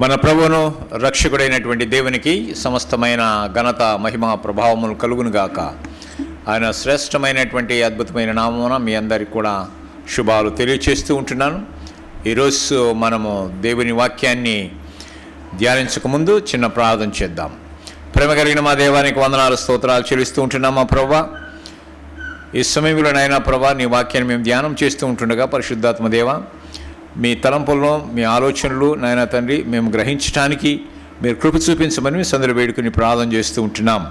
మన ప్రభువును రక్షకుడైనటువంటి దేవునికి సమస్తమైన ఘనత మహిమ ప్రభావములు కలుగునుగాక. ఆయన శ్రేష్టమైనటువంటి అద్భుతమైన నామమున మీ అందరికీ కూడా శుభాలు తెలియచేస్తూ ఉంటున్నాను. ఈరోజు మనము దేవుని వాక్యాన్ని ధ్యానించకముందు చిన్న ప్రార్థన చేద్దాం. ప్రేమ కలిగిన మా దేవానికి వందనాలు స్తోత్రాలు చెల్లిస్తూ ఉంటున్నాం. మా ప్రభా, ఈ సమయంలో నైనా ప్రభా నీ వాక్యాన్ని మేము ధ్యానం చేస్తూ ఉంటుండగా పరిశుద్ధాత్మ దేవ, మీ తలంపులను మీ ఆలోచనలు నాయన తండ్రి మేము గ్రహించడానికి మీరు కృప చూపించమని మీ సందులో వేడుకుని ప్రార్థన చేస్తూ ఉంటున్నాం.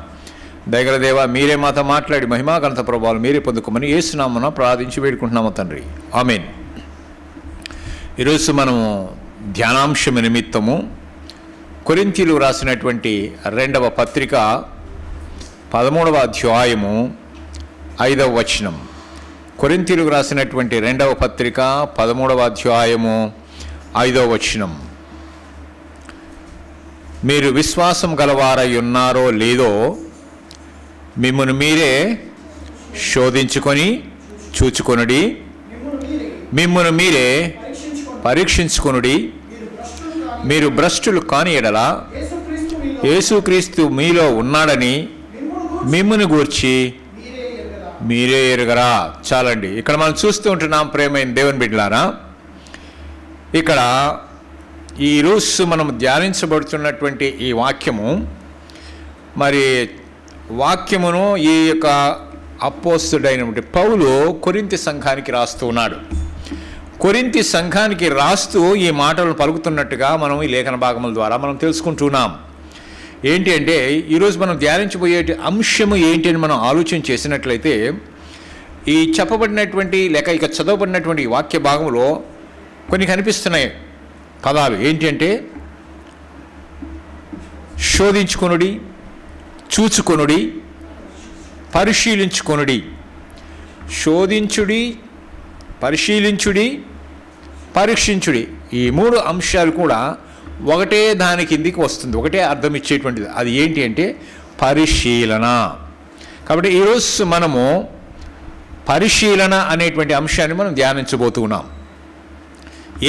దయగల దేవ, మీరే మాతో మాట్లాడి మహిమా ఘనత ప్రభావాలు మీరే పొందుకోమని యేసునామమున ప్రార్థించి వేడుకుంటున్నాము తండ్రి, ఆమేన్. ఈరోజు మనము ధ్యానాంశం నిమిత్తము కొరింథీయులకు రాసినటువంటి 2వ పత్రిక 13వ అధ్యాయము 5వ వచనం. కొరింథీయులకు రాసినటువంటి 2వ పత్రిక 13వ అధ్యాయము 5వ వచనం. మీరు విశ్వాసం గలవారై ఉన్నారో లేదో మిమ్మును మీరే శోధించుకొని చూచుకొనుడి, మిమ్మును మీరే పరీక్షించుకొనుడి. మీరు భ్రష్టులు కాని ఎడల యేసుక్రీస్తు మీలో ఉన్నాడని మిమ్మును గూర్చి మీరే ఎరుగరా. చాలండి, ఇక్కడ మనం చూస్తూ ఉంటున్నాం ప్రేమైన దేవుని బిడ్డలారా. ఇక్కడ ఈరోజు మనం ధ్యానించబడుతున్నటువంటి ఈ వాక్యము, మరి వాక్యమును ఈ యొక్క అపోస్తలుడైనటువంటి పౌలు కొరింథీ సంఘానికి రాస్తూ ఉన్నాడు. కొరింథీ సంఘానికి రాస్తూ ఈ మాటలను పలుకుతున్నట్టుగా మనం ఈ లేఖన భాగముల ద్వారా మనం తెలుసుకుంటున్నాం. ఏంటి అంటే ఈరోజు మనం ధ్యానించబోయే అంశము ఏంటి అని మనం ఆలోచన చేసినట్లయితే, ఈ చెప్పబడినటువంటి లేక ఇక చదవబడినటువంటి వాక్య భాగంలో కొన్ని కనిపిస్తున్నాయి పదాలు. ఏంటి అంటే శోధించుకొనుడి, చూచుకొనుడి, పరిశీలించుకొనుడి. శోధించుడి, పరిశీలించుడి, పరీక్షించుడి. ఈ 3 అంశాలు కూడా ఒకటే దాని కిందికి వస్తుంది, ఒకటే అర్థం ఇచ్చేటువంటిది. అది ఏంటి అంటే పరిశీలన. కాబట్టి ఈరోజు మనము పరిశీలన అనేటువంటి అంశాన్ని మనం ధ్యానించబోతున్నాం.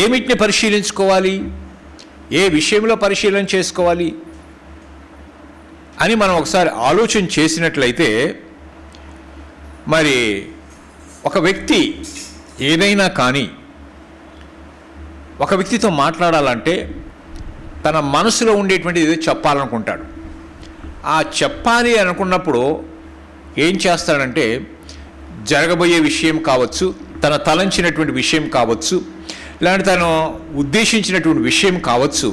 ఏమిటిని పరిశీలించుకోవాలి, ఏ విషయంలో పరిశీలన చేసుకోవాలి అని మనం ఒకసారి ఆలోచన చేసినట్లయితే, మరి ఒక వ్యక్తి ఏదైనా కానీ ఒక వ్యక్తితో మాట్లాడాలంటే తన మనసులో ఉండేటువంటి ఏదో చెప్పాలనుకుంటాడు. ఆ చెప్పాలి అనుకున్నప్పుడు ఏం చేస్తాడంటే, జరగబోయే విషయం కావచ్చు, తన తలంచినటువంటి విషయం కావచ్చు, లేదంటే తను ఉద్దేశించినటువంటి విషయం కావచ్చు,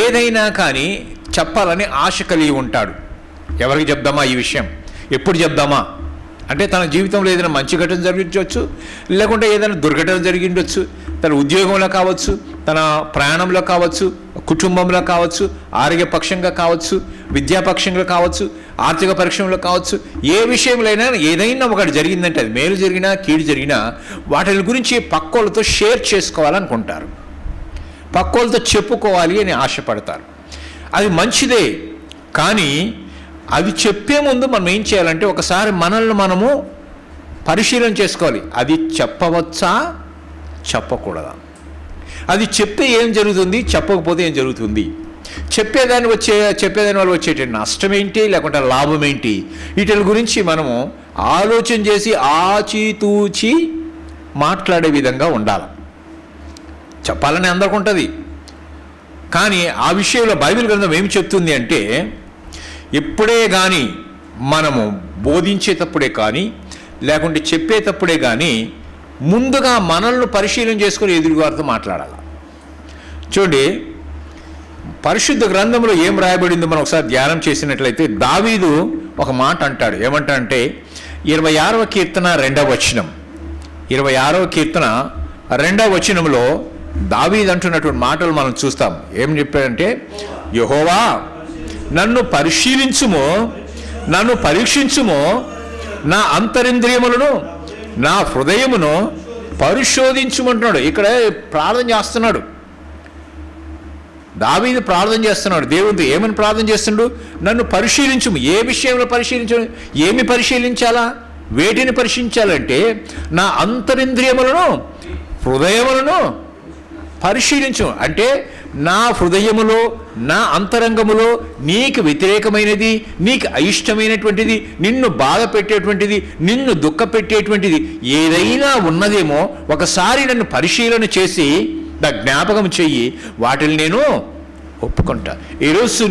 ఏదైనా కానీ చెప్పాలని ఆశ కలిగి ఉంటాడు. ఎవరికి చెప్దామా ఈ విషయం, ఎప్పుడు చెప్దామా అంటే తన జీవితంలో ఏదైనా మంచి ఘటన జరిగించవచ్చు, లేకుంటే ఏదైనా దుర్ఘటన జరిగిండొచ్చు. తన ఉద్యోగంలో కావచ్చు, తన ప్రయాణంలో కావచ్చు, కుటుంబంలో కావచ్చు, ఆరోగ్యపక్షంగా కావచ్చు, విద్యాపక్షంగా కావచ్చు, ఆర్థిక పరీక్షంలో కావచ్చు. ఏ విషయంలో ఏదైనా ఒకటి జరిగిందంటే, అది మేలు జరిగినా కీడు జరిగినా వాటి గురించి పక్కోళ్ళతో షేర్ చేసుకోవాలనుకుంటారు, పక్కోళ్ళతో చెప్పుకోవాలి అని ఆశపడతారు. అది మంచిదే, కానీ అది చెప్పే ముందు మనం ఏం చేయాలంటే ఒకసారి మనల్ని మనము పరిశీలన చేసుకోవాలి. అది చెప్పవచ్చా, చెప్పకూడదా? అది చెప్తే ఏం జరుగుతుంది, చెప్పకపోతే ఏం జరుగుతుంది? చెప్పేదాని వల్ల వచ్చేటువంటి నష్టం ఏంటి, లేకుంటే లాభం ఏంటి? వీటి గురించి మనము ఆలోచన చేసి ఆచితూచి మాట్లాడే విధంగా ఉండాలి. చెప్పాలని అందరికీ ఉంటుంది, కానీ ఆ విషయంలో బైబిల్ గ్రంథం ఏమి చెప్తుంది అంటే, ఎప్పుడే కానీ మనము బోధించేటప్పుడే కానీ లేకుంటే చెప్పేటప్పుడే కానీ ముందుగా మనల్ని పరిశీలన చేసుకొని ఎదురువారితో మాట్లాడాలి. చూడండి, పరిశుద్ధ గ్రంథంలో ఏం రాయబడిందో మనం ఒకసారి ధ్యానం చేసినట్లయితే, దావీదు ఒక మాట అంటాడు. ఏమంటాడంటే 26వ కీర్తన 2వ వచనం. 26వ కీర్తన 2వ వచనంలో దావీదు అంటున్నటువంటి మాటలు మనం చూస్తాం. ఏం చెప్పాడంటే, యెహోవా నన్ను పరిశీలించుము, నన్ను పరీక్షించుము, నా అంతరింద్రియములను నా హృదయమును పరిశోధించుమంటున్నాడు. ఇక్కడ ప్రార్థన చేస్తున్నాడు, దావీదు ప్రార్థన చేస్తున్నాడు. దేవుడు ఏమని ప్రార్థన చేస్తున్నాడు? నన్ను పరిశీలించుము. ఏ విషయంలో పరిశీలించు? ఏమి పరిశీలించాలా, వేటిని పరిశీలించాలంటే నా అంతరింద్రియములను హృదయములను పరిశీలించు. అంటే నా హృదయములో, నా అంతరంగములో నీకు వ్యతిరేకమైనది, నీకు అయిష్టమైనటువంటిది, నిన్ను బాధ పెట్టేటువంటిది, నిన్ను దుఃఖ పెట్టేటువంటిది ఏదైనా ఉన్నదేమో ఒకసారి నన్ను పరిశీలన చేసి నా జ్ఞాపకం చెయ్యి, వాటిని నేను ఒప్పుకుంటా. ఈరోజు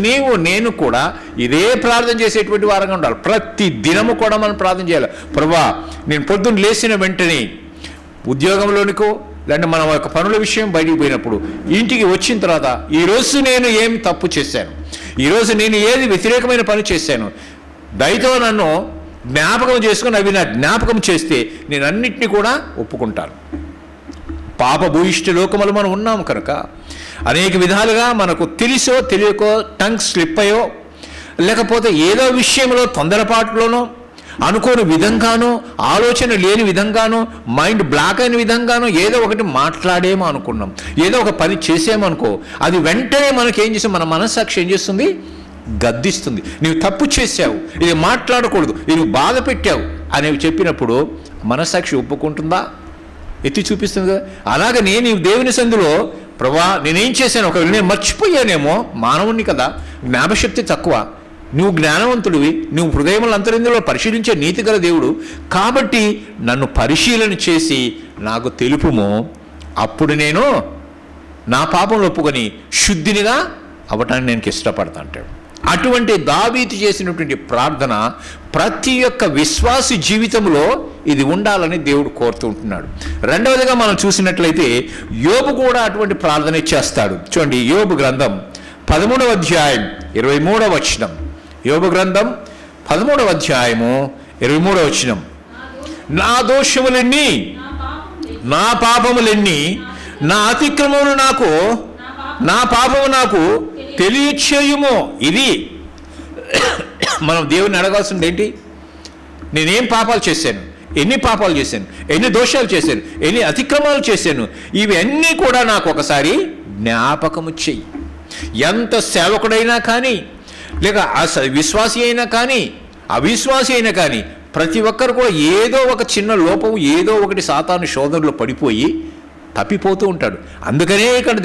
నేను కూడా ఇదే ప్రార్థన చేసేటువంటి వారంగా ఉండాలి. ప్రతి దినము కూడా మనం ప్రార్థన చేయాలి. ప్రభువా, నేను పొద్దున్న లేచిన వెంటనే ఉద్యోగంలోనికో లేదంటే మన యొక్క పనుల విషయం బయటికి పోయినప్పుడు ఇంటికి వచ్చిన తర్వాత ఈరోజు నేను ఏం తప్పు చేశాను, ఈరోజు నేను ఏది వ్యతిరేకమైన పని చేశాను, దయతో నన్ను జ్ఞాపకం చేసుకుని అవి నా జ్ఞాపకం చేస్తే నేను అన్నిటినీ కూడా ఒప్పుకుంటాను. పాప భూయిష్ట లోకములు మనం ఉన్నాము కనుక అనేక విధాలుగా మనకు తెలిసో తెలియకో టంగ్ స్లిప్ అయ్యో లేకపోతే ఏదో విషయంలో తొందరపాటులోనో అనుకోని విధంగానో ఆలోచన లేని విధంగానో మైండ్ బ్లాక్ అయిన విధంగానో ఏదో ఒకటి మాట్లాడేమో అనుకున్నాం, ఏదో ఒక పని చేసేమనుకో, అది వెంటనే మనకేం చేస్తాం, మన మనస్సాక్షి ఏం చేస్తుంది, గద్దిస్తుంది. నీవు తప్పు చేసావు, ఇది మాట్లాడకూడదు, ఇది బాధ పెట్టావు అనేవి చెప్పినప్పుడు మనస్సాక్షి ఒప్పుకుంటుందా, ఎత్తి చూపిస్తుంది కదా. అలాగే నేను దేవుని సందులో ప్రభా నేనేం చేశాను, ఒకవేళ నేను మర్చిపోయానేమో, మానవుని కదా, జ్ఞాపశక్తి తక్కువ, నువ్వు జ్ఞానవంతుడివి, నువ్వు హృదయముల అంతరిందులో పరిశీలించే నీతి గల దేవుడు కాబట్టి నన్ను పరిశీలన చేసి నాకు తెలుపుము, అప్పుడు నేను నా పాపంలో ఒప్పుకొని శుద్ధినిగా అవ్వటానికి నేను ఇష్టపడతా అంటాడు. అటువంటి దావీదు చేసినటువంటి ప్రార్థన ప్రతి ఒక్క విశ్వాసి జీవితంలో ఇది ఉండాలని దేవుడు కోరుతుంటున్నాడు. రెండవదిగా మనం చూసినట్లయితే యోబు కూడా అటువంటి ప్రార్థన చేస్తాడు. చూడండి, యోబు గ్రంథం 13వ అధ్యాయం 23వ వచనం. యోబు గ్రంథం 13వ అధ్యాయము 23వ వచనం. నా దోషములెన్ని, నా పాపములెన్ని, నా అతిక్రమములు నాకు, నా పాపము నాకు తెలియచేయుమో. ఇది మనం దేవుని అడగాల్సింది ఏంటి, నేనేం పాపాలు చేశాను, ఎన్ని పాపాలు చేశాను, ఎన్ని దోషాలు చేశాను, ఎన్ని అతిక్రమాలు చేశాను, ఇవన్నీ కూడా నాకు ఒకసారి జ్ఞాపకము చెయ్యి. ఎంత సేవకుడైనా కానీ లేక విశ్వాసి అయినా కానీ అవిశ్వాసి అయినా కానీ ప్రతి ఒక్కరు కూడా ఏదో ఒక చిన్న లోపం, ఏదో ఒకటి సాతాను శోధనలో పడిపోయి తప్పిపోతూ ఉంటాడు. అందుకనే ఇక్కడ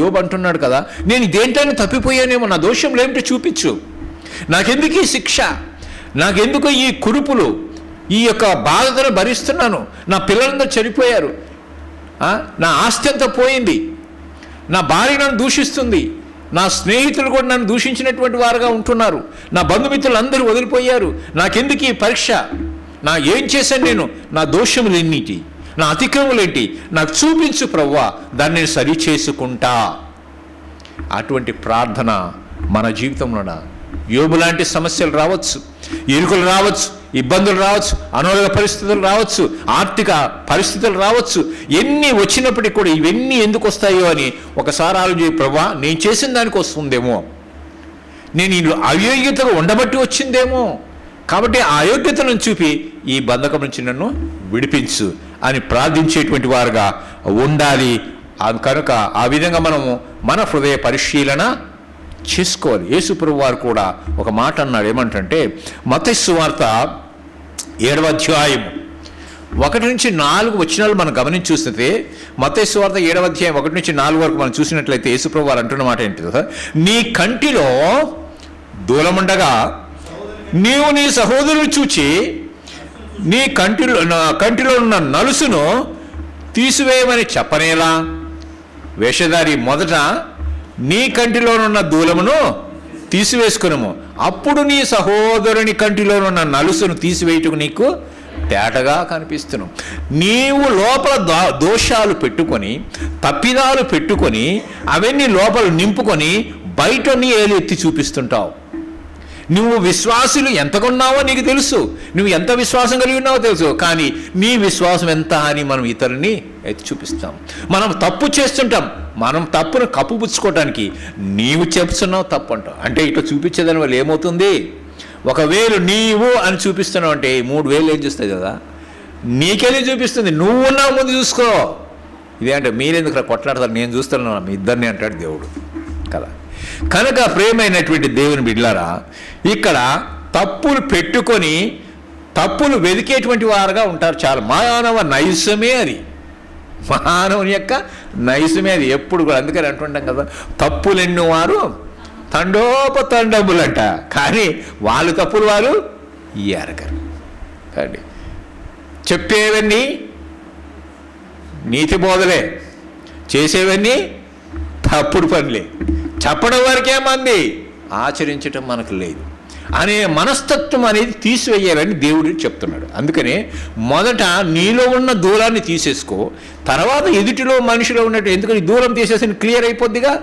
యోబు అంటున్నాడు కదా, నేను దేంట్లోనే తప్పిపోయానేమో, నా దోషంలో ఏమిటో చూపించు, నాకెందుకు ఈ శిక్ష, నాకెందుకు ఈ కురుపులు, ఈ యొక్క బాధను భరిస్తున్నాను, నా పిల్లలందరూ చనిపోయారు, నా ఆస్తి అంతా పోయింది, నా భార్య నన్ను దూషిస్తుంది, నా స్నేహితులు కూడా నన్ను దూషించినటువంటి వారుగా ఉంటున్నారు, నా బంధుమిత్రులు అందరూ వదిలిపోయారు, నాకెందుకు ఈ పరీక్ష, నా ఏం చేశాను నేను, నా దోషములు ఎన్నిటి, నా అతిక్రమములేంటి, నాకు చూపించు ప్రభువా, దాన్ని నేను సరి చేసుకుంటా. అటువంటి ప్రార్థన మన జీవితంలో యోబు లాంటి సమస్యలు రావచ్చు, ఇరుకులు రావచ్చు, ఇబ్బందులు రావచ్చు, అనారోగ్య పరిస్థితులు రావచ్చు, ఆర్థిక పరిస్థితులు రావచ్చు, ఎన్ని వచ్చినప్పటికీ కూడా ఇవన్నీ ఎందుకు వస్తాయో అని ఒకసారి ఆలోచించి, ప్రభువా నేను చేసిన దానికి వస్తుందేమో, నేను ఈ అయోగ్యతగా ఉండబట్టి వచ్చిందేమో, కాబట్టి ఆ అయోగ్యతను చూపి ఈ బంధకం నుంచి నన్ను విడిపించు అని ప్రార్థించేటువంటి వారుగా ఉండాలి. కనుక ఆ విధంగా మనము మన హృదయ పరిశీలన చేసుకోవాలి. యేసు ప్రభువు వారు కూడా ఒక మాట అన్నాడు, ఏమంటే మత్తయి సువార్త 7వ అధ్యాయం 1-4 వచనాలు మనం గమనించి చూస్తే, మత్తయి సువార్త 7వ అధ్యాయం 1-4 వరకు మనం చూసినట్లయితే యేసు ప్రభువు వారు అంటున్న మాట ఏంటి కదా, నీ కంటిలో దూలముండగా నీవు నీ సహోదరుని చూచి నీ కంటిలో ఉన్న నలుసును తీసివేయమని చెప్పనేలా, వేషధారి మొదట నీ కంటిలోనున్న దూలమును తీసివేసుకునము, అప్పుడు నీ సహోదరుని కంటిలోనున్న నలుసును తీసివేయటకు నీకు తేటగా కనిపిస్తున్నావు. నీవు లోపల దోషాలు పెట్టుకొని, తప్పిదాలు పెట్టుకొని, అవన్నీ లోపల నింపుకొని బయట నీ ఏలు ఎత్తి చూపిస్తుంటావు. నువ్వు విశ్వాసులు ఎంతకున్నావో నీకు తెలుసు, నువ్వు ఎంత విశ్వాసం కలిగి ఉన్నావో తెలుసు, కానీ నీ విశ్వాసం ఎంత అని మనం ఇతరుని ఎత్తి చూపిస్తాం. మనం తప్పు చేస్తుంటాం, మనం తప్పును కప్పుపుచ్చుకోవడానికి నీవు చెప్తున్నావు తప్పు అంటావు. అంటే ఇట్లా చూపించేదాని వల్ల ఏమవుతుంది, ఒకవేళ నీవు అని చూపిస్తున్నావు అంటే 3 వేలు ఏం చూస్తాయి కదా, నీకెళ్ళి చూపిస్తుంది, నువ్వు ఉన్నావు ముందు చూసుకో. ఇదే అంటే మీరెందుకు కొట్లాడతారు, నేను చూస్తున్నాను మీ ఇద్దరిని అంటాడు దేవుడు కదా. కనుక ప్రేమైనటువంటి దేవుని బిడ్డలారా, ఇక్కడ తప్పులు పెట్టుకొని తప్పులు వెదికేటువంటి వారుగా ఉంటారు. చాలా మానవ నైజమే, అది మానవుని యొక్క నైజమే అది ఎప్పుడు కూడా. అందుకని అంటుంటాం కదా, తప్పులెన్ను వారు తండోపతండములంట, కానీ వాళ్ళు తప్పులు వారు ఎరగరు. కానీ చెప్పేవన్నీ నీతి బోధలే, చేసేవన్నీ తప్పుడు పనులే. చెప్పడం వరకేమంది, ఆచరించటం మనకు లేదు అనే మనస్తత్వం అనేది తీసివేయాలని దేవుడు చెప్తున్నాడు. అందుకనే మొదట నీలో ఉన్న దూరాన్ని తీసేసుకో, తర్వాత ఎదుటిలో మనిషిలో ఉన్నట్టు, ఎందుకని దూరం తీసేసి క్లియర్ అయిపోద్దిగా.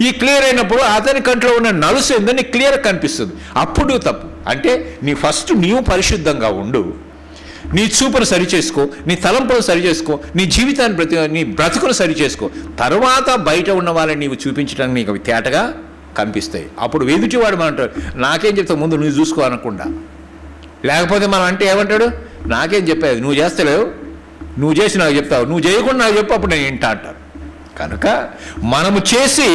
ఈ క్లియర్ అయినప్పుడు అతని కంట్లో ఉన్న నలుసు ఏందని క్లియర్ కనిపిస్తుంది. అప్పుడు తప్పు అంటే నీవు పరిశుద్ధంగా ఉండు, నీ చూపును సరిచేసుకో, నీ తలంపును సరిచేసుకో, నీ జీవితాన్ని నీ బ్రతుకును సరిచేసుకో. తర్వాత బయట ఉన్న వాళ్ళని నీవు చూపించడానికి నీకు అవి తేటగా కనిపిస్తాయి. అప్పుడు ఎదుటివాడు మనం అంటాడు, నాకేం చెప్తావు, ముందు నువ్వు చూసుకో అనకుండా. లేకపోతే మనం అంటే ఏమంటాడు, నాకేం చెప్పేది, నువ్వు చేస్తలేవు, నువ్వు చేసి నాకు చెప్తావు, నువ్వు చేయకుండా నాకు చెప్పు, అప్పుడు నేను ఏంటా అంటాను. కనుక మనము చేసి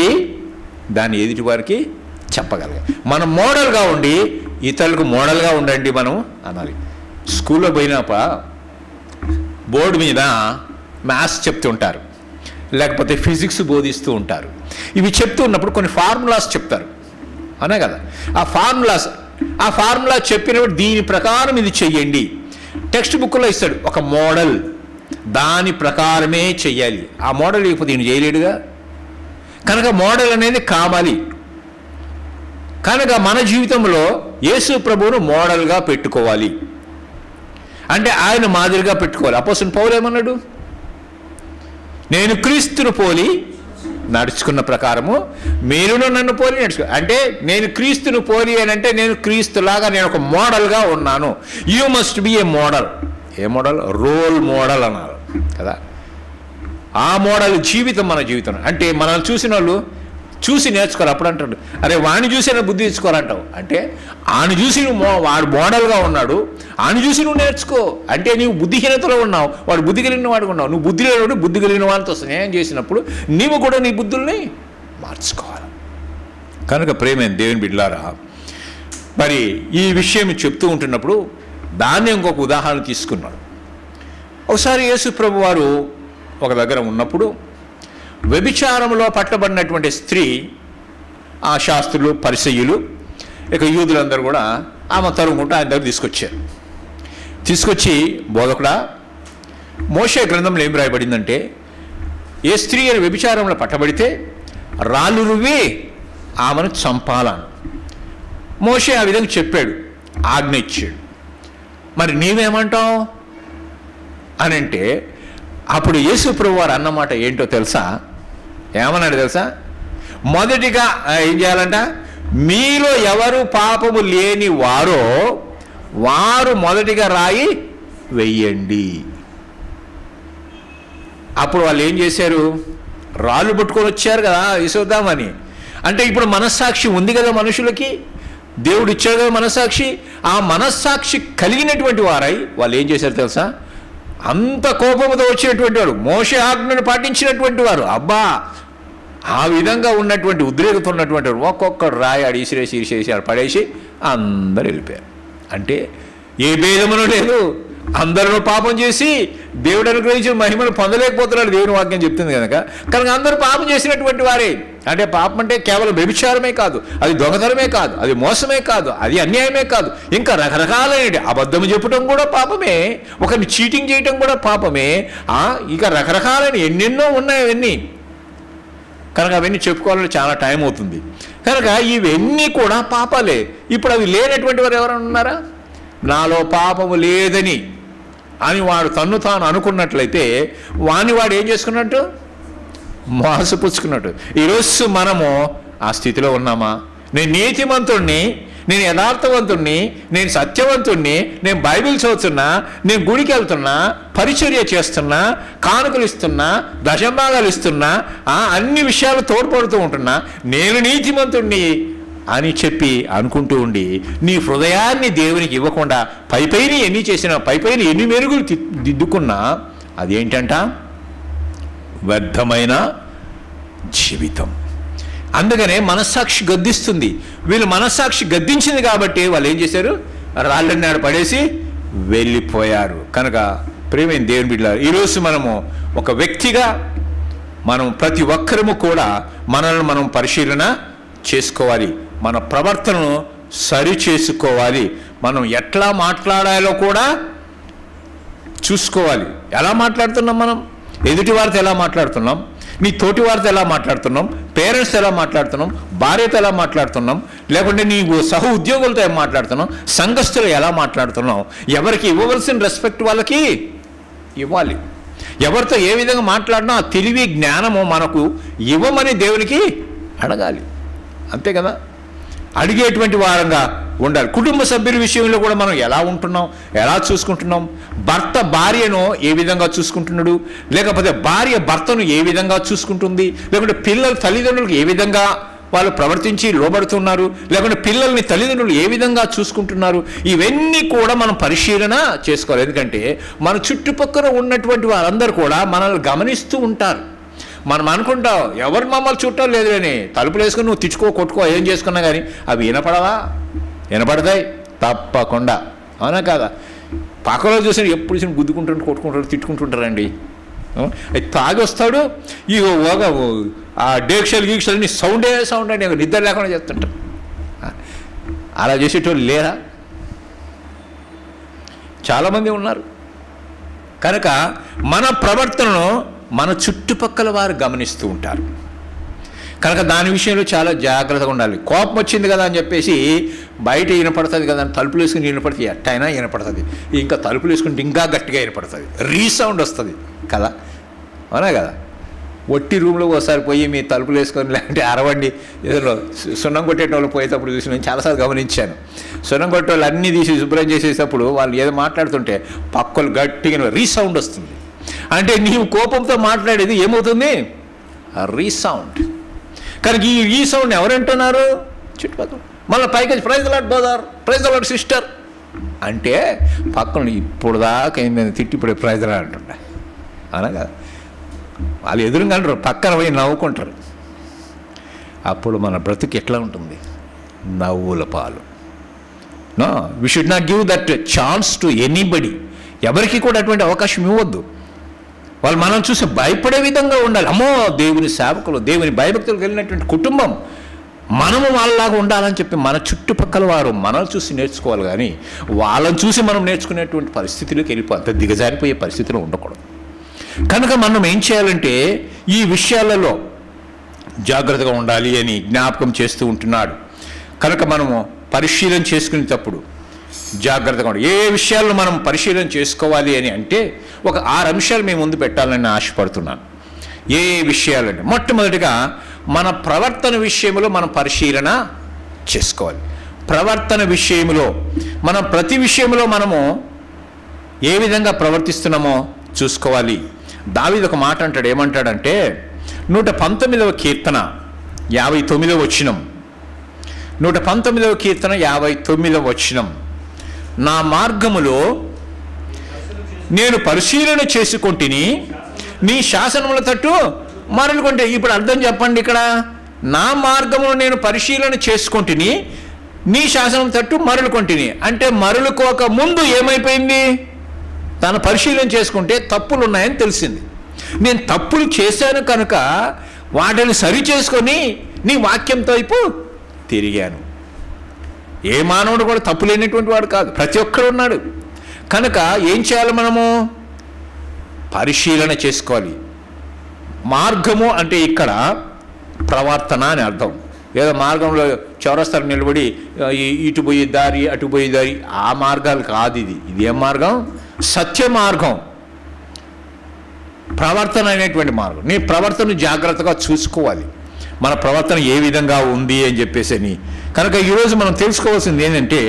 దాన్ని ఎదుటి వారికి చెప్పగలగాలి. మనం మోడల్గా ఉండి ఇతరులకు మోడల్గా ఉండండి మనం అనాలి. స్కూల్లో పోయినప్ప బోర్డు మీద మ్యాథ్స్ చెప్తుంటారు, లేకపోతే ఫిజిక్స్ బోధిస్తూ ఉంటారు. ఇవి చెప్తూ ఉన్నప్పుడు కొన్ని ఫార్ములాస్ చెప్తారు, అనే కదా. ఆ ఫార్ములా చెప్పినప్పుడు దీని ప్రకారం ఇది చెయ్యండి. టెక్స్ట్ బుక్లో ఇస్తాడు ఒక మోడల్, దాని ప్రకారమే చెయ్యాలి. ఆ మోడల్ లేకపోతే ఈయన చేయలేడుగా. కనుక మోడల్ అనేది కావాలి. కనుక మన జీవితంలో యేసు ప్రభువును మోడల్గా పెట్టుకోవాలి, అంటే ఆయన మాదిరిగా పెట్టుకోవాలి. అపోస్తలుడు పౌలు ఏమన్నాడు, నేను క్రీస్తును పోలి నడుచుకున్న ప్రకారము మీరును నన్ను పోలి నడుచుకో. అంటే నేను క్రీస్తును పోలి అని అంటే నేను క్రీస్తులాగా నేను ఒక మోడల్గా ఉన్నాను. You must be a model. ఏ మోడల్? రోల్ మోడల్ అన్నారు కదా. ఆ మోడల్ జీవితం మన జీవితం. అంటే మనల్ని చూసిన వాళ్ళు చూసి నేర్చుకోవాలి. అప్పుడు అంటాడు, అరే వాడిని చూసి బుద్ధి తెచ్చుకోవాలంటావు. అంటే ఆయన చూసి నువ్వు వాడు మోడల్గా ఉన్నాడు, ఆయన చూసి నువ్వు నేర్చుకో. అంటే నీవు బుద్ధిహీనతలో ఉన్నావు, వాడు బుద్ధి కలిగిన వాడు ఉన్నావు. నువ్వు బుద్ధి లేనివాడు బుద్ధి కలిగిన వాళ్ళతో స్నేహం చేసినప్పుడు నీవు కూడా నీ బుద్ధుల్ని మార్చుకోవాలి. కనుక ప్రేమైన దేవుని బిడ్డలారా, మరి ఈ విషయం చెప్తూ ఉంటున్నప్పుడు దాన్ని ఇంకొక ఉదాహరణ తీసుకున్నాడు. ఒకసారి యేసు ప్రభు వారు ఒక దగ్గర ఉన్నప్పుడు వ్యభిచారంలో పట్టబడినటువంటి స్త్రీ, ఆ శాస్త్రులు పరిసయ్యులు ఇక యూదులందరూ కూడా ఆమె తరుముకుంటూ ఆయన దగ్గర తీసుకొచ్చి బోధకుడా, మోషే గ్రంథంలో ఏం రాయబడిందంటే ఏ స్త్రీ వ్యభిచారంలో పట్టబడితే రాళ్ళు రువ్వి ఆమెను చంపాలను మోషే ఆ విధంగా చెప్పాడు, ఆజ్ఞ ఇచ్చాడు. మరి నీవేమంటావు అని అంటే అప్పుడు యేసు ప్రభు వారు అన్నమాట ఏంటో తెలుసా? ఏమన్నాడు తెలుసా? మొదటిగా ఏం చేయాలంట, మీలో ఎవరు పాపము లేని వారు మొదటిగా రాయి వెయ్యండి. అప్పుడు వాళ్ళు ఏం చేశారు? రాళ్ళు పట్టుకొని వచ్చారు కదా విసుద్దామని. అంటే ఇప్పుడు మనస్సాక్షి ఉంది కదా మనుషులకి, దేవుడు ఇచ్చాడు కదా మనస్సాక్షి. ఆ మనస్సాక్షి కలిగినటువంటి వారై వాళ్ళు ఏం చేశారు తెలుసా? అంత కోపంతో వచ్చినటువంటి వారు, మోషే ఆజ్ఞను పాటించినటువంటి వారు, అబ్బా ఆ విధంగా ఉన్నటువంటి ఉద్రేకత ఉన్నటువంటి వారు ఒక్కొక్కరు రాయి ఆడి ఇసిరేసి పడేసి అందరు వెళ్ళిపోయారు. అంటే ఏ భేదమును లేదు, అందరూ పాపం చేసి దేవుడు అనుగ్రహించిన మహిమను పొందలేకపోతున్నాడు, దేవుని వాక్యం చెప్తుంది కనుక. అందరూ పాపం చేసినటువంటి వారే. అంటే పాపం అంటే కేవలం వ్యభిచారమే కాదు, అది దొంగతనమే కాదు, అది మోసమే కాదు, అది అన్యాయమే కాదు, ఇంకా రకరకాలైన అబద్ధం చెప్పడం కూడా పాపమే, ఒకరిని చీటింగ్ చేయటం కూడా పాపమే, ఇక రకరకాలైన ఎన్నెన్నో ఉన్నాయి అవన్నీ. కనుక అవన్నీ చెప్పుకోవాలంటే చాలా టైం అవుతుంది. కనుక ఇవన్నీ కూడా పాపాలే. ఇప్పుడు అవి లేనటువంటి వారు ఎవరైనా ఉన్నారా? నాలో పాపము లేదని అని వాడు తన్ను తాను అనుకున్నట్లయితే వాడు ఏం చేసుకున్నట్టు? మోసపుచ్చుకున్నట్టు. ఈరోజు మనము ఆ స్థితిలో ఉన్నామా? నేను నీతిమంతుణ్ణి, నేను యథార్థవంతుణ్ణి, నేను సత్యవంతుణ్ణి, నేను బైబిల్ చదువుతున్నా, నేను గుడికి వెళ్తున్నా, పరిచర్య చేస్తున్నా, కానుకలు ఇస్తున్నా, దశంభాగాలు ఇస్తున్నా, అన్ని విషయాలు తోడ్పడుతూ ఉంటున్నా, నేను నీతిమంతుణ్ణి అని చెప్పి అనుకుంటూ ఉండి నీ హృదయాన్ని దేవునికి ఇవ్వకుండా పైపైన ఎన్ని చేసినా, పైపైన ఎన్ని మెరుగులు దిద్దుకున్నా అదేంటంట? వ్యర్థమైన జీవితం. అందుకనే మనస్సాక్షి గద్దిస్తుంది. వీళ్ళు మనస్సాక్షి గద్దించింది కాబట్టి వాళ్ళు ఏం చేశారు? రాళ్ళని ఆడ పడేసి వెళ్ళిపోయారు. కనుక ప్రియమైన దేవుని బిడ్డలారా, ఈరోజు మనము ఒక వ్యక్తిగా మనం ప్రతి ఒక్కరము కూడా మనల్ని మనం పరిశీలన చేసుకోవాలి, మన ప్రవర్తనను సరి చేసుకోవాలి, మనం ఎట్లా మాట్లాడాలో కూడా చూసుకోవాలి. ఎలా మాట్లాడుతున్నాం, మనం ఎదుటి వారితో ఎలా మాట్లాడుతున్నాం, నీ తోటి వారితో ఎలా మాట్లాడుతున్నాం, పేరెంట్స్తో ఎలా మాట్లాడుతున్నాం, భార్యతో ఎలా మాట్లాడుతున్నాం, లేకుంటే నీ సహ ఉద్యోగులతో ఏం మాట్లాడుతున్నాం, సంఘస్థులు ఎలా మాట్లాడుతున్నాం, ఎవరికి ఇవ్వవలసిన రెస్పెక్ట్ వాళ్ళకి ఇవ్వాలి, ఎవరితో ఏ విధంగా మాట్లాడినా ఆ తెలివి జ్ఞానము మనకు ఇవ్వమని దేవునికి అడగాలి. అంతే కదా, అడిగేటువంటి వారంగా ఉండాలి. కుటుంబ సభ్యుల విషయంలో కూడా మనం ఎలా ఉంటున్నాం, ఎలా చూసుకుంటున్నాం, భర్త భార్యను ఏ విధంగా చూసుకుంటున్నాడు, లేకపోతే భార్య భర్తను ఏ విధంగా చూసుకుంటుంది, లేకుంటే పిల్లలు తల్లిదండ్రులకు ఏ విధంగా వాళ్ళు ప్రవర్తించి లోబడుతున్నారు, లేకుంటే పిల్లల్ని తల్లిదండ్రులు ఏ విధంగా చూసుకుంటున్నారు, ఇవన్నీ కూడా మనం పరిశీలన చేసుకోవాలి. ఎందుకంటే మన చుట్టుపక్కల ఉన్నటువంటి వారందరూ కూడా మనల్ని గమనిస్తూ ఉంటారు. మనం అనుకుంటాం ఎవరు మమ్మల్ని చుట్టాలు లేదు అని, తలుపులు వేసుకుని నువ్వు తిట్టుకో కొట్టుకో ఏం చేసుకున్నా కానీ అవి వినపడవా, వినపడతాయి తప్పకుండా, అవునా కాదా? పక్కలో చూసి ఎప్పుడు చూసి గుద్దుకుంటుంటారు, కొట్టుకుంటారు, తిట్టుకుంటుంటారండి. అది తాగి వస్తాడు, ఈ ఆ డేక్షలు గీక్షలు సౌండ్ అని నిద్ర లేకుండా చేస్తుంటారు. అలా చేసేటోళ్ళు లేరా? చాలామంది ఉన్నారు. కనుక మన ప్రవర్తనను మన చుట్టుపక్కల వారు గమనిస్తూ ఉంటారు. కనుక దాని విషయంలో చాలా జాగ్రత్తగా ఉండాలి. కోపం వచ్చింది కదా అని చెప్పేసి బయట వినపడుతుంది కదా అని తలుపులు వేసుకుని వినపడుతుంది, ఎట్టయినా వినపడుతుంది, ఇంకా తలుపులు వేసుకుంటే ఇంకా గట్టిగా వినపడుతుంది, రీసౌండ్ వస్తుంది కదా, అవునా కదా? ఒట్టి రూమ్లో ఒకసారి పోయి మీ తలుపులు వేసుకొని లేదంటే అరవండి, ఏదో సున్నం కొట్టేటోళ్ళు పోయేటప్పుడు చూసి నేను చాలాసార్లు గమనించాను. సున్నం కొట్టేవాళ్ళు అన్నీ తీసి శుభ్రం చేసేటప్పుడు వాళ్ళు ఏదో మాట్లాడుతుంటే పక్కలు గట్టిగా రీసౌండ్ వస్తుంది. అంటే నీవు కోపంతో మాట్లాడేది ఏమవుతుంది? రీసౌండ్. కనుక ఈ రీసౌండ్ ఎవరంటున్నారు? చుట్టుపక్కల. మళ్ళీ పైకి praise Lord brother, praise Lord sister అంటే పక్కన ఇప్పుడు దాకా ఏంటంటే తిట్టి ఇప్పుడు ప్రైజ్ లార్డ్ అంటుండే, అవునా కదా? వాళ్ళు ఎదురుగా అంటారు, పక్కన పోయి నవ్వుకుంటారు. అప్పుడు మన బ్రతుకు ఎట్లా ఉంటుంది? నవ్వుల పాలు. No, we should not give that chance to anybody. ఎవరికి కూడా అటువంటి అవకాశం ఇవ్వద్దు. వాళ్ళు మనం చూసి భయపడే విధంగా ఉండాలి. అమ్మో, దేవుని సేవకులు, దేవుని భయభక్తులు కలిగినటువంటి కుటుంబం, మనము వాళ్ళలాగా ఉండాలని చెప్పి మన చుట్టుపక్కల వారు మనల్ని చూసి నేర్చుకోవాలి. కానీ వాళ్ళని చూసి మనం నేర్చుకునేటువంటి పరిస్థితిలోకి వెళ్ళిపోతే దిగజారిపోయే పరిస్థితిలో ఉండకూడదు. కనుక మనం ఏం చేయాలంటే ఈ విషయాలలో జాగ్రత్తగా ఉండాలి అని జ్ఞాపకం చేస్తూ ఉంటున్నాడు. కనుక మనము పరిశీలన చేసుకునేటప్పుడు జాగ్రత్తగా ఉండాలి. ఏ విషయాలను మనం పరిశీలన చేసుకోవాలి అని అంటే ఒక 6 అంశాలు మేము ముందు పెట్టాలని ఆశపడుతున్నాను. ఏ విషయాలంటే మొట్టమొదటిగా మన ప్రవర్తన విషయంలో మనం పరిశీలన చేసుకోవాలి. ప్రవర్తన విషయంలో మనం ప్రతి విషయంలో మనము ఏ విధంగా ప్రవర్తిస్తున్నామో చూసుకోవాలి. దావీదు ఒక మాట అంటాడు, ఏమంటాడంటే 119వ కీర్తన 59వ వచనం, 119వ కీర్తన 59వ వచనం, నా మార్గములో నేను పరిశీలన చేసుకొంటిని, నీ శాసనముల తట్టు మరలుకొంటే. ఇప్పుడు అర్థం చెప్పండి, ఇక్కడ నా మార్గమును నేను పరిశీలన చేసుకొంటిని, నీ శాసనం తట్టు మరలుకొంటిని అంటే మరలుకోక ముందు ఏమైపోయింది? తను పరిశీలన చేసుకుంటే తప్పులు ఉన్నాయని తెలిసింది. నేను తప్పులు చేశాను కనుక వాటిని సరి చేసుకొని నీ వాక్యంతో వైపు తిరిగాను. ఏ మానవుడు కూడా తప్పు లేనటువంటి వాడు కాదు, ప్రతి ఒక్కడు ఉన్నాడు. కనుక ఏం చేయాలి? మనము పరిశీలన చేసుకోవాలి. మార్గము అంటే ఇక్కడ ప్రవర్తన అని అర్థం. ఏదో మార్గంలో చౌరస్తాను నిలబడి ఇటు పోయే దారి అటు పోయే దారి, ఆ మార్గాలు కాదు. ఇది ఏం మార్గం? సత్య మార్గం, ప్రవర్తన అనేటువంటి మార్గం. నీ ప్రవర్తన జాగ్రత్తగా చూసుకోవాలి, మన ప్రవర్తన ఏ విధంగా ఉంది అని చెప్పేసి అని. కనుక ఈరోజు మనం తెలుసుకోవాల్సింది ఏంటంటే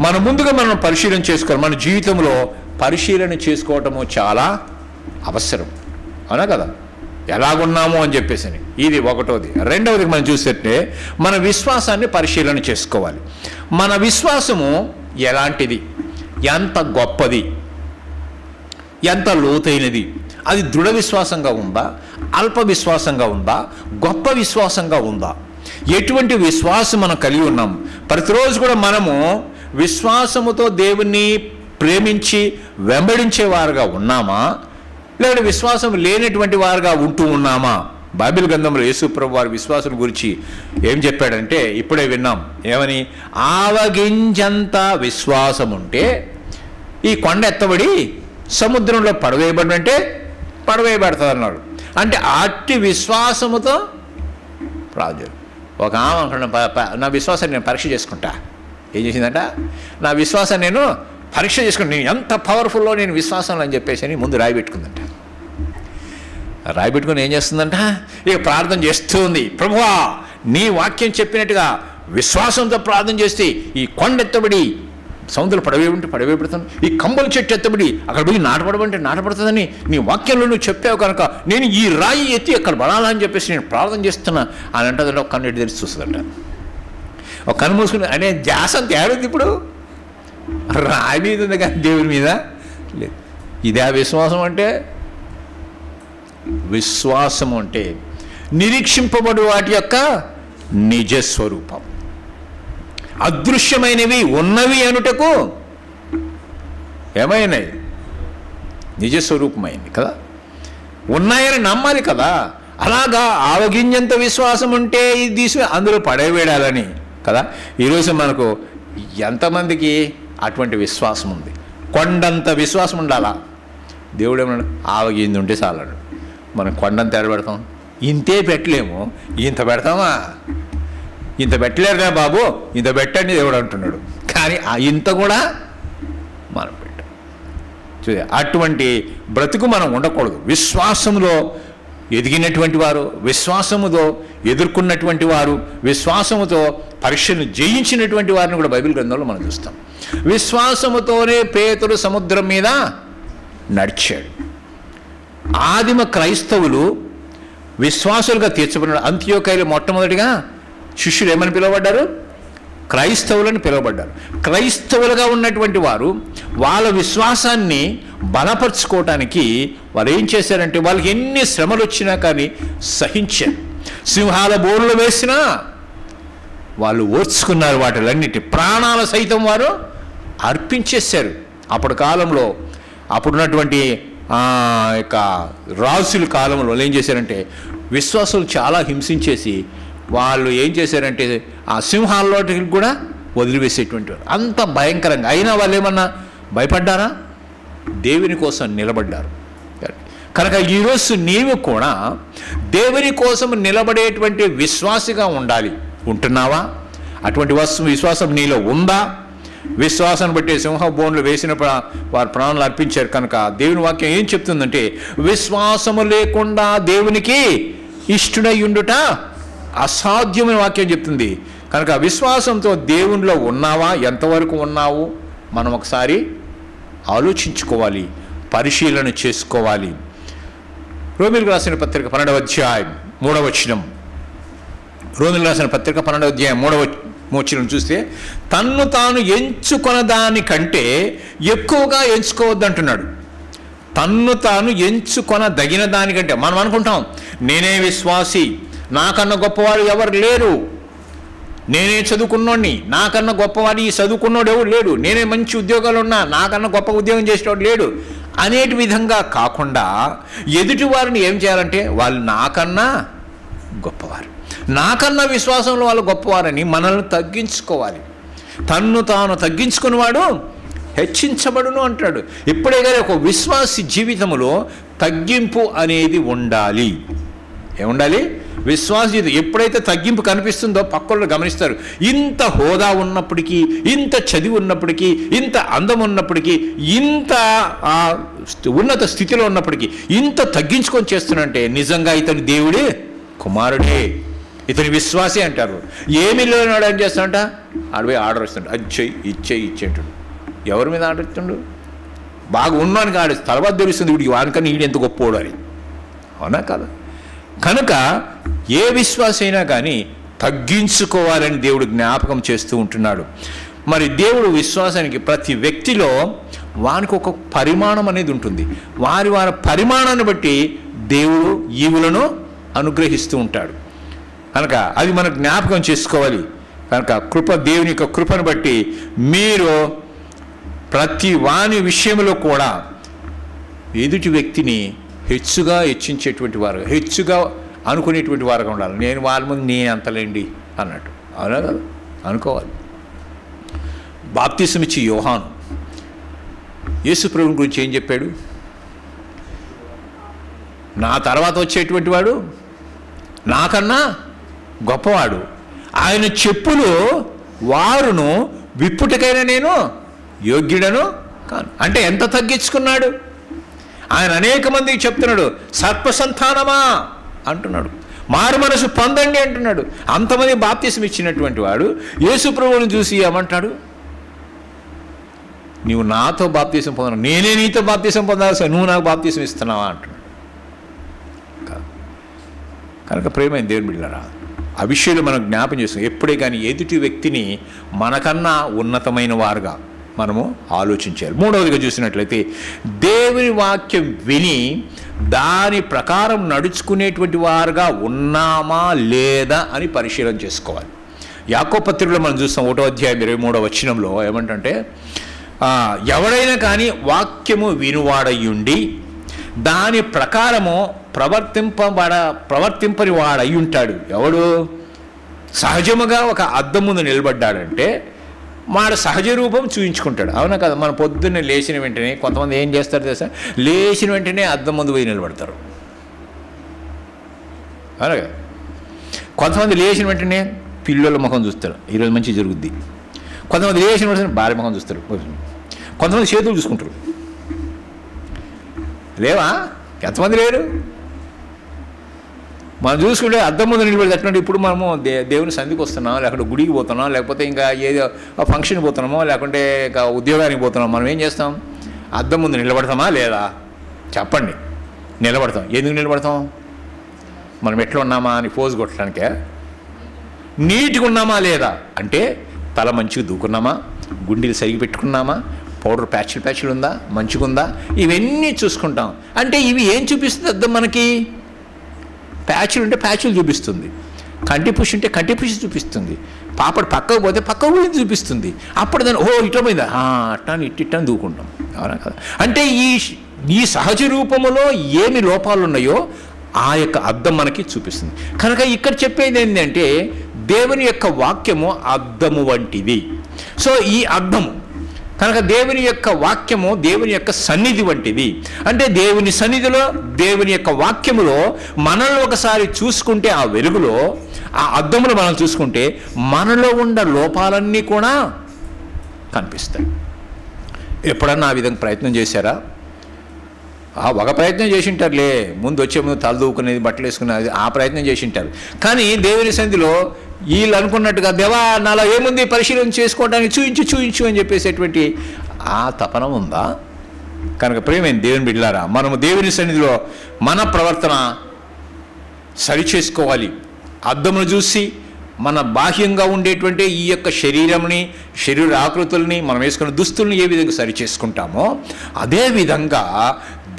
మన ముందుగా మనం పరిశీలన చేసుకోవాలి. మన జీవితంలో పరిశీలన చేసుకోవటము చాలా అవసరం, అవునా కదా? ఎలాగున్నాము అని చెప్పేసి అని. ఇది ఒకటోది. రెండవది మనం చూస్తే మన విశ్వాసాన్ని పరిశీలన చేసుకోవాలి. మన విశ్వాసము ఎలాంటిది, ఎంత గొప్పది, ఎంత లోతైనది, అది దృఢ విశ్వాసంగా ఉందా, అల్ప విశ్వాసంగా ఉందా, గొప్ప విశ్వాసంగా ఉందా, ఎటువంటి విశ్వాసం మనం కలిగి ఉన్నాం? ప్రతిరోజు కూడా మనము విశ్వాసముతో దేవుణ్ణి ప్రేమించి వెంబడించేవారుగా ఉన్నామా, లేదంటే విశ్వాసం లేనటువంటి వారుగా ఉంటూ ఉన్నామా? బైబిల్ గ్రంథంలో యేసుప్రభు వారి విశ్వాసం గురించి ఏం చెప్పాడంటే ఇప్పుడే విన్నాం. ఏమని? ఆవగింజంత విశ్వాసం ఉంటే ఈ కొండ ఎత్తబడి సముద్రంలో పడవేయబడినంటే పడవేయబడుతుంది అన్నాడు. అంటే అట్టి విశ్వాసముతో ప్రార్థన. ఒక ఆమె నా విశ్వాసాన్ని నేను పరీక్ష చేసుకుంటా. ఏం చేసిందంట? నా విశ్వాసాన్ని నేను పరీక్ష చేసుకుంటా, నేను ఎంత పవర్ఫుల్లో నేను విశ్వాసంలో అని చెప్పేసి అని ముందు రాయిపెట్టుకుందంట. రాయిపెట్టుకుని ఏం చేస్తుందంట? ఇక ప్రార్థన చేస్తూ ఉంది. ప్రభువా, నీ వాక్యం చెప్పినట్టుగా విశ్వాసంతో ప్రార్థన చేస్తే ఈ కొండ ఎత్తబడి సముద్రం పడవేయబడుతాను, ఈ కంబల చెట్టు ఎత్తబడి అక్కడ పోయి నాటపడమంటే నాటపడుతుందని నీ వాక్యంలో నువ్వు చెప్పావు కనుక నేను ఈ రాయి ఎత్తి అక్కడ పడాలని చెప్పేసి నేను ప్రార్థన చేస్తున్నా అని అంటుందంటే ఒక కన్ను తెరిచి చూస్తుందంట. ఒక కన్ను మూసుకుని అనే ధ్యాస అంత ఏడుంది ఇప్పుడు, రాయి మీద ఉంది కానీ దేవుని మీద లేదు. ఇదే విశ్వాసం అంటే. విశ్వాసం అంటే నిరీక్షింపబడు వాటి యొక్క నిజస్వరూపం. అదృశ్యమైనవి ఉన్నవి అనుటకు ఏమైనాయి? నిజస్వరూపమైంది కదా, ఉన్నాయని నమ్మాలి కదా. అలాగా ఆవగింజంత విశ్వాసం ఉంటే ఇది తీసి అందులో పడవేడాలని కదా. ఈరోజు మనకు ఎంతమందికి అటువంటి విశ్వాసం ఉంది? కొండంత విశ్వాసం ఉండాలా? దేవుడు ఏమన్నాడు? ఆవగింజ ఉంటే చాలడు. మనం కొండంత ఎడ పెడతాం? ఇంతే పెట్టలేము, ఇంత పెడతామా? ఇంత పెట్టలేరుగా బాబు, ఇంత పెట్టండి దేవుడు అంటున్నాడు. కానీ ఆ ఇంత కూడా మనం పెట్టాం. చూసే అటువంటి బ్రతుకు మనం ఉండకూడదు. విశ్వాసములో ఎదిగినటువంటి వారు, విశ్వాసముతో ఎదుర్కొన్నటువంటి వారు, విశ్వాసముతో పరీక్షను జయించినటువంటి వారిని కూడా బైబిల్ గ్రంథంలో మనం చూస్తాం. విశ్వాసముతోనే పేతురు సముద్రం మీద నడిచాడు. ఆదిమ క్రైస్తవులు విశ్వాసులుగా తీర్చబడిన అంత్యోకయలో మొట్టమొదటిగా శిష్యులు ఏమని పిలువబడ్డారు? క్రైస్తవులని పిలువబడ్డారు. క్రైస్తవులుగా ఉన్నటువంటి వారు వాళ్ళ విశ్వాసాన్ని బలపరుచుకోవటానికి వారు ఏం చేశారంటే వాళ్ళకి ఎన్ని శ్రమలు వచ్చినా కానీ సహించారు. సింహాల బోర్లు వేసినా వాళ్ళు ఓర్చుకున్నారు. వాటిలన్నిటి ప్రాణాల సైతం వారు అర్పించేశారు. అప్పటి కాలంలో అప్పుడున్నటువంటి యొక్క రాజుల కాలంలో ఏం చేశారంటే విశ్వాసులు చాలా హింసించేసి వాళ్ళు ఏం చేశారంటే ఆ సింహాల్లోకి కూడా వదిలివేసేటువంటి వారు. అంత భయంకరంగా అయినా వాళ్ళు ఏమన్నా భయపడ్డారా? దేవుని కోసం నిలబడ్డారు. కనుక ఈరోజు నీవు కూడా దేవుని కోసం నిలబడేటువంటి విశ్వాసిగా ఉండాలి. ఉంటున్నావా? అటువంటి విశ్వాసం నీలో ఉందా? విశ్వాసాన్ని బట్టి సింహ బోన్లు వేసినప్పుడు వారు ప్రాణాలు అర్పించారు. కనుక దేవుని వాక్యం ఏం చెప్తుందంటే విశ్వాసము లేకుండా దేవునికి ఇష్టుడై ఉండుట అసాధ్యమైన వాక్యం చెప్తుంది. కనుక విశ్వాసంతో దేవునిలో ఉన్నావా? ఎంతవరకు ఉన్నావు? మనం ఒకసారి ఆలోచించుకోవాలి, పరిశీలన చేసుకోవాలి. రోమీయులకు రాసిన పత్రిక 12వ అధ్యాయం 3వ వచనం. రోమీయులకు రాసిన పత్రిక 12వ అధ్యాయం 3వ వచనం చూస్తే తన్ను తాను ఎంచుకొన దానికంటే ఎక్కువగా ఎంచుకోవద్దంటున్నాడు. తన్ను తాను ఎంచుకొన దగిన దానికంటే. మనం అనుకుంటాం నేనే విశ్వాసి, నాకన్నా గొప్పవాడు ఎవరు లేరు, నేనే చదువుకున్నోడిని, నాకన్నా గొప్పవాడు ఈ చదువుకున్నోడు ఎవరు లేడు, నేనే మంచి ఉద్యోగాలు ఉన్నా, నాకన్నా గొప్ప ఉద్యోగం చేసేవాడు లేడు అనేటి విధంగా కాకుండా ఎదుటి వారిని ఏం చేయాలంటే వాళ్ళు నాకన్నా గొప్పవారు, నాకన్నా విశ్వాసంలో వాళ్ళు గొప్పవారని మనల్ని తగ్గించుకోవాలి. తన్ను తాను తగ్గించుకునేవాడు హెచ్చించబడును అంటాడు. ఇప్పుడే కానీ ఒక విశ్వాసి జీవితంలో తగ్గింపు అనేది ఉండాలి. ఏముండాలి? విశ్వాస జీవితం ఎప్పుడైతే తగ్గింపు కనిపిస్తుందో పక్కల్లో గమనిస్తారు. ఇంత హోదా ఉన్నప్పటికీ, ఇంత చదివి ఉన్నప్పటికీ, ఇంత అందం ఉన్నప్పటికీ, ఇంత ఉన్నత స్థితిలో ఉన్నప్పటికీ ఇంత తగ్గించుకొని చేస్తున్నంటే నిజంగా ఇతని దేవుడే కుమారుడే, ఇతని విశ్వాసే అంటారు. ఏమి లేనివాడు ఏం చేస్తాడంట? ఆడపోయి ఆర్డర్ వస్తాడు, అది చెయ్యి ఇచ్చేయి ఇచ్చేంటాడు. ఎవరి మీద ఆర్డర్ ఇస్తుండు? బాగా ఉన్నానికి ఆడే తర్వాత తెలుస్తుంది వీడికి వానికన్నా వీడు ఎంత గొప్పోడు అని. అవునా కదా? కనుక ఏ విశ్వాసైనా కానీ తగ్గించుకోవాలని దేవుడు జ్ఞాపకం చేస్తూ ఉంటున్నాడు. మరి దేవుడు విశ్వాసానికి ప్రతి వ్యక్తిలో వానికి ఒక పరిమాణం అనేది ఉంటుంది. వారి పరిమాణాన్ని బట్టి దేవుడు ఈవులను అనుగ్రహిస్తూ ఉంటాడు. కనుక అది మనం జ్ఞాపకం చేసుకోవాలి. కనుక దేవుని యొక్క కృపను బట్టి మీరు ప్రతి వాని విషయంలో కూడా ఎదుటి వ్యక్తిని హెచ్చుగా హెచ్చించేటువంటి వారుగా, హెచ్చుగా అనుకునేటువంటి వారుగా ఉండాలి. నేను వాళ్ళ ముందు నేను అంతలేండి అన్నట్టు. అవునా కదా? అనుకోవాలి. బాప్తిసం ఇచ్చి యోహాను యేసు ప్రభువుని గురించి ఏం చెప్పాడు? నా తర్వాత వచ్చేటువంటి వాడు నాకన్నా గొప్పవాడు, ఆయన చెప్పులు వారును విప్పుటకైనా నేను యోగ్యుడను కాను. అంటే ఎంత తగ్గించుకున్నాడు ఆయన. అనేక మందికి చెప్తున్నాడు, సర్పసంతానమా అంటున్నాడు, మారు మనసు పొందండి అంటున్నాడు. అంతమంది బాప్తిసం ఇచ్చినటువంటి వాడు యేసు ప్రభువుని చూసి ఏమంటాడు? నువ్వు నాతో బాప్తిసం పొందావు, నేనే నీతో బాప్తిసం పొందాల్సి, నువ్వు నాకు బాప్తిసం ఇస్తున్నావా అంటున్నాడు. కనుక ప్రేమైన దేవుని బిడ్డలారా, ఆ విషయంలో మనం జ్ఞాపం చేస్తాం. ఎప్పుడే కానీ ఎదుటి వ్యక్తిని మనకన్నా ఉన్నతమైన వారుగా మనము ఆలోచించాలి. మూడవదిగా చూసినట్లయితే దేవుని వాక్యం విని దాని ప్రకారం నడుచుకునేటువంటి వారుగా ఉన్నామా లేదా అని పరిశీలన చేసుకోవాలి. యాకోబు పత్రికలో మనం చూస్తాం 1వ అధ్యాయం 23వ వచనంలో ఏమంటే, ఎవడైనా కానీ వాక్యము వినువాడయ్యుండి దాని ప్రకారము ప్రవర్తింపని వాడయి ఉంటాడు. ఎవడు? సహజముగా ఒక అద్దం ముందు నిలబడ్డాడంటే వాడు సహజ రూపం చూయించుకుంటాడు. అవునా కదా? మనం పొద్దున్నే లేచిన వెంటనే కొంతమంది ఏం చేస్తారు తెలుసా? లేచిన వెంటనే అద్దం ముందు పోయి నిలబడతారు. అవునా కదా? కొంతమంది లేచిన వెంటనే పిల్లల ముఖం చూస్తారు, ఈరోజు మంచి జరుగుద్ది. కొంతమంది లేచిన వెంటనే భార్య ముఖం చూస్తారు. కొంతమంది చేతులు చూసుకుంటారు. లేవా? ఎంతమంది లేరు? మనం చూసుకుంటే అద్దం ముందు నిలబడి తట్టినట్టు ఇప్పుడు మనము దేవుని సన్నిధికి వస్తున్నాం, లేకుంటే గుడికి పోతున్నాం, లేకపోతే ఇంకా ఏదో ఫంక్షన్కి పోతున్నామో, లేకుంటే ఇంకా ఉద్యోగానికి పోతున్నాం. మనం ఏం చేస్తాం? అద్దం ముందు నిలబడతామా లేదా? చెప్పండి. నిలబడతాం. ఎందుకు నిలబడతాం? మనం ఎట్లా ఉన్నామా అని పోజు కొట్టడానికే. నీట్గా ఉన్నామా లేదా అంటే తల మంచిగా దూకున్నామా, గుండెలు సరిగి పెట్టుకున్నామా, పౌడర్ ప్యాచ్లు ఉందా, మంచిగా ఉందా, ఇవన్నీ చూసుకుంటాం. అంటే ఇవి ఏం చూపిస్తుంది అద్దం మనకి? ప్యాచ్లు ఉంటే ప్యాచ్లు చూపిస్తుంది, కంటి పుష్ ఉంటే కంటి పుష్ చూపిస్తుంది, పాపడు పక్కకు పోతే పక్కకు పోయి చూపిస్తుంది. అప్పుడు దాన్ని ఇట్లా పోయిందా అట్టాని ఇట్టిట్టని దూకుంటాం. అవునా కదా? అంటే ఈ సహజ రూపములో ఏమి లోపాలు ఉన్నాయో ఆ యొక్క అద్దం మనకి చూపిస్తుంది. కనుక ఇక్కడ చెప్పేది ఏంటంటే దేవుని యొక్క వాక్యము అద్దము వంటిది. సో ఈ అద్దము కనుక దేవుని యొక్క వాక్యము దేవుని యొక్క సన్నిధి వంటిది. అంటే దేవుని సన్నిధిలో దేవుని యొక్క వాక్యములో మనల్ని ఒకసారి చూసుకుంటే, ఆ వెలుగులో ఆ అద్దములో మనం చూసుకుంటే మనలో ఉన్న లోపాలన్నీ కూడా కనిపిస్తాయి. ఎప్పుడన్నా ఆ విధంగా ప్రయత్నం చేశారా? ఒక ప్రయత్నం చేసింటారులే, ముందు వచ్చే ముందు తల దూకునేది, బట్టలు వేసుకునేది, ఆ ప్రయత్నం చేసింటారు. కానీ దేవుని సన్నిధిలో వీళ్ళు అనుకున్నట్టుగా దేవా నాలో ఏముంది పరిశీలన చేసుకోవడానికి చూయించు అని చెప్పేసేటువంటి ఆ తపన ఉందా? కనుక ప్రియమైన దేవుని బిడ్డలారా, మనము దేవుని సన్నిధిలో మన ప్రవర్తన సరిచేసుకోవాలి. అద్దమును చూసి మన బాహ్యంగా ఉండేటువంటి ఈ యొక్క శరీర ఆకృతుల్ని, మనం వేసుకున్న దుస్తుల్ని ఏ విధంగా సరిచేసుకుంటామో అదేవిధంగా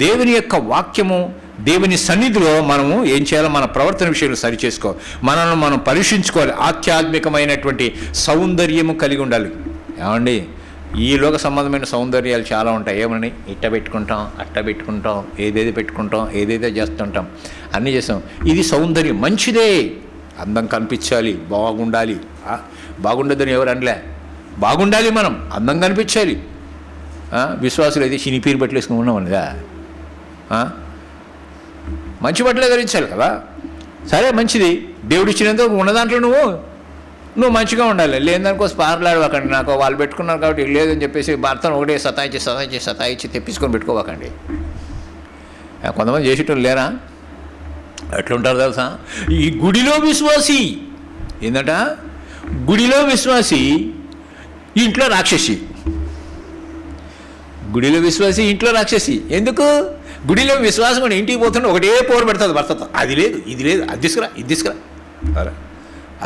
దేవుని యొక్క వాక్యము, దేవుని సన్నిధిలో మనము ఏం చేయాలో మన ప్రవర్తన విషయంలో సరిచేసుకోవాలి. మనల్ని మనం పరీక్షించుకోవాలి. ఆధ్యాత్మికమైనటువంటి సౌందర్యము కలిగి ఉండాలి. ఏమండి, ఈ లోక సంబంధమైన సౌందర్యాలు చాలా ఉంటాయి. ఏమని ఇట్ట పెట్టుకుంటాం, అట్ట పెట్టుకుంటాం, ఏదేదో పెట్టుకుంటాం, ఏదేదో చేస్తుంటాం, అన్నీ చేస్తాం. ఇది సౌందర్యం మంచిదే, అందం కనిపించాలి, బాగుండాలి. బాగుండదని ఎవరు అనలే, బాగుండాలి, మనం అందం కనిపించాలి. విశ్వాసులు అయితే చినిపీరు బట్టలు వేసుకుని ఉన్నామనిగా, మంచి బట్టలే ధరించాలి కదా. సరే మంచిది, దేవుడు ఇచ్చినంత ఉన్న దాంట్లో నువ్వు మంచిగా ఉండాలి. లేదనుకో పారలాడవకండి. నాకు వాళ్ళు పెట్టుకున్నారు కాబట్టి లేదని చెప్పేసి భర్తను ఒకటే సతాయించి తెప్పించుకొని పెట్టుకోవకండి. కొంతమంది చేసేటోళ్ళు లేరా? ఎట్లుంటారు తెలుసా? ఈ గుడిలో విశ్వాసి ఏంటంట, గుడిలో విశ్వాసి ఇంట్లో రాక్షసి. గుడిలో విశ్వాసి ఇంట్లో రాక్షసి. ఎందుకు? గుడిలో విశ్వాసం అని ఇంటికి పోతుంటే ఒకటే పోరు పెడుతుంది భర్తతో. అది లేదు, ఇది లేదు, అది తీసుకురా.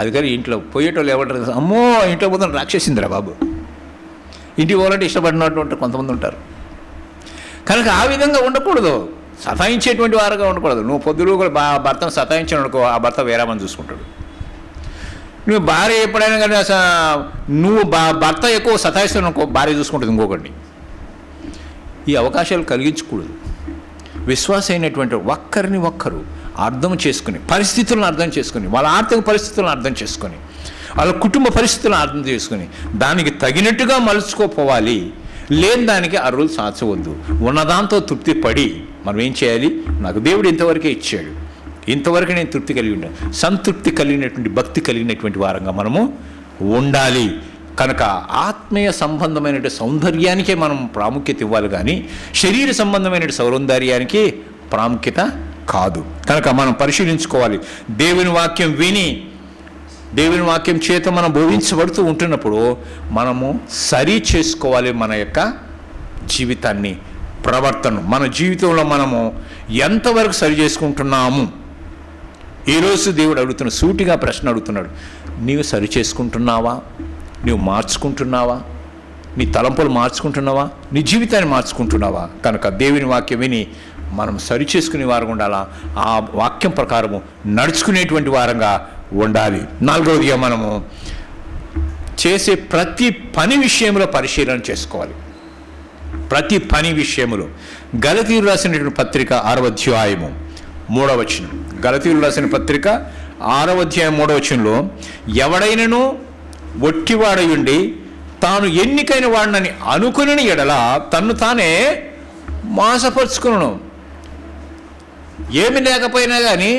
అది కానీ ఇంట్లో పోయేటోళ్ళు ఏమంటారు? అమ్మో ఇంట్లో పోతున్న రాక్షసిందిరా బాబు. ఇంటికి పోవాలంటే ఇష్టపడినట్టు ఉంటారు కొంతమంది ఉంటారు. కనుక ఆ విధంగా ఉండకూడదు, సతాయించేటువంటి వారుగా ఉండకూడదు. నువ్వు పొద్దులు కూడా భర్తను సతాయించాను అనుకో, ఆ భర్త వేరేమని చూసుకుంటాడు. నువ్వు భార్య ఎప్పుడైనా కానీ నువ్వు భర్త ఎక్కువ సతాయిస్తాను అనుకో, భార్య చూసుకుంటుంది ఇంకొకటి. ఈ అవకాశాలు కలిగించకూడదు. విశ్వాస అయినటువంటి ఒక్కరిని ఒక్కరు అర్థం చేసుకుని, పరిస్థితులను అర్థం చేసుకుని, వాళ్ళ ఆర్థిక పరిస్థితులను అర్థం చేసుకొని, వాళ్ళ కుటుంబ పరిస్థితులను అర్థం చేసుకుని దానికి తగినట్టుగా మలుచుకోపోవాలి. లేని దానికి ఆ రోజు సాచవద్దు. ఉన్నదాంతో తృప్తి పడి మనం ఏం చేయాలి? నాకు దేవుడు ఇంతవరకే ఇచ్చాడు, ఇంతవరకు నేను తృప్తి కలిగి ఉంటాను, సంతృప్తి కలిగినటువంటి భక్తి కలిగినటువంటి వారంగా మనము ఉండాలి. కనుక ఆత్మీయ సంబంధమైన సౌందర్యానికే మనం ప్రాముఖ్యత ఇవ్వాలి, కానీ శరీర సంబంధమైన సౌందర్యానికి ప్రాముఖ్యత కాదు. కనుక మనం పరిశీలించుకోవాలి. దేవుని వాక్యం విని, దేవుని వాక్యం చేత మనం బోధించబడుతూ ఉంటున్నప్పుడు మనము సరి చేసుకోవాలి మన యొక్క జీవితాన్ని, ప్రవర్తన. మన జీవితంలో మనము ఎంతవరకు సరి చేసుకుంటున్నాము? ఈరోజు దేవుడు అడుగుతున్న సూటిగా ప్రశ్న అడుగుతున్నాడు. నీవు సరి చేసుకుంటున్నావా? నీవు మార్చుకుంటున్నావా? నీ తలంపులు మార్చుకుంటున్నావా? నీ జీవితాన్ని మార్చుకుంటున్నావా? కనుక దేవుని వాక్యం విని మనం సరి చేసుకునే వారంగా ఉండాలా, ఆ వాక్యం ప్రకారము నడుచుకునేటువంటి వారంగా ఉండాలి. నాలుగవదిగా మనము చేసే ప్రతి పని విషయంలో పరిశీలన చేసుకోవాలి. ప్రతి పని విషయంలో గలతీయులు రాసినటువంటి పత్రిక 6వ అధ్యాయము 3వ వచనం. గలతీయులు రాసిన పత్రిక 6వ అధ్యాయం 3వ వచనంలో, ఎవడైనను ఒట్టివాడయుండి తాను ఎన్నికైన వాడినని అనుకుని ఎడల తన్ను తానే మోసపరుచుకును. ఏమి లేకపోయినా కానీ